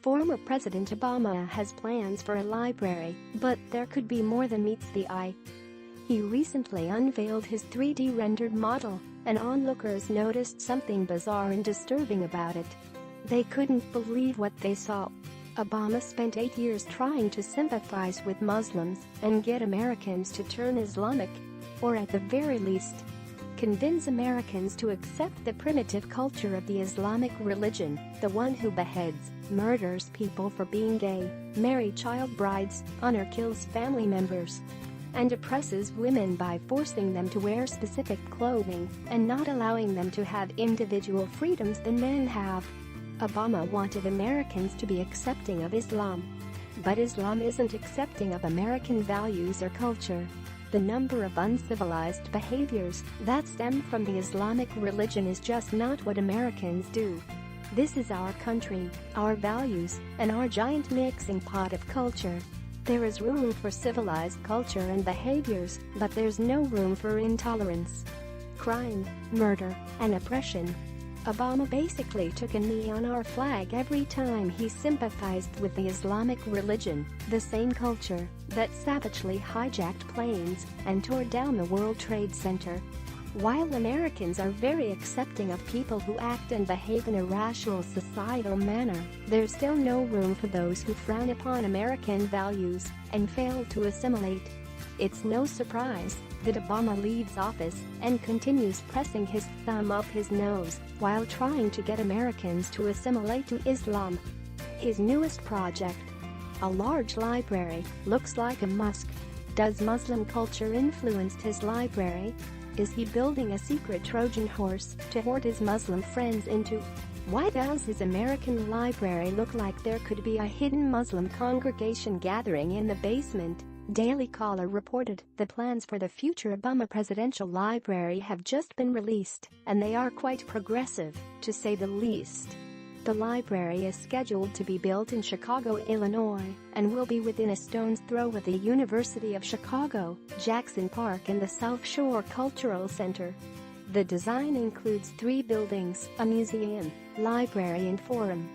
Former President Obama has plans for a library, but there could be more than meets the eye. He recently unveiled his 3D rendered model, and onlookers noticed something bizarre and disturbing about it. They couldn't believe what they saw. Obama spent 8 years trying to sympathize with Muslims and get Americans to turn Islamic, or at the very least, convince Americans to accept the primitive culture of the Islamic religion, the one who beheads, murders people for being gay, marry child brides, honor kills family members, and oppresses women by forcing them to wear specific clothing and not allowing them to have individual freedoms that men have. Obama wanted Americans to be accepting of Islam. But Islam isn't accepting of American values or culture. The number of uncivilized behaviors that stem from the Islamic religion is just not what Americans do. This is our country, our values, and our giant mixing pot of culture. There is room for civilized culture and behaviors, but there's no room for intolerance, crime, murder, and oppression. Obama basically took a knee on our flag every time he sympathized with the Islamic religion, the same culture that savagely hijacked planes and tore down the World Trade Center. While Americans are very accepting of people who act and behave in a rational societal manner, there's still no room for those who frown upon American values and fail to assimilate. It's no surprise that Obama leaves office and continues pressing his thumb up his nose while trying to get Americans to assimilate to Islam. His newest project, a large library, looks like a mosque. Does Muslim culture influence his library? Is he building a secret Trojan horse to hoard his Muslim friends into? Why does his American library look like there could be a hidden Muslim congregation gathering in the basement? Daily Caller reported the plans for the future Obama Presidential Library have just been released, and they are quite progressive, to say the least. The library is scheduled to be built in Chicago, Illinois, and will be within a stone's throw of the University of Chicago, Jackson Park and the South Shore Cultural Center. The design includes 3 buildings, a museum, library and forum.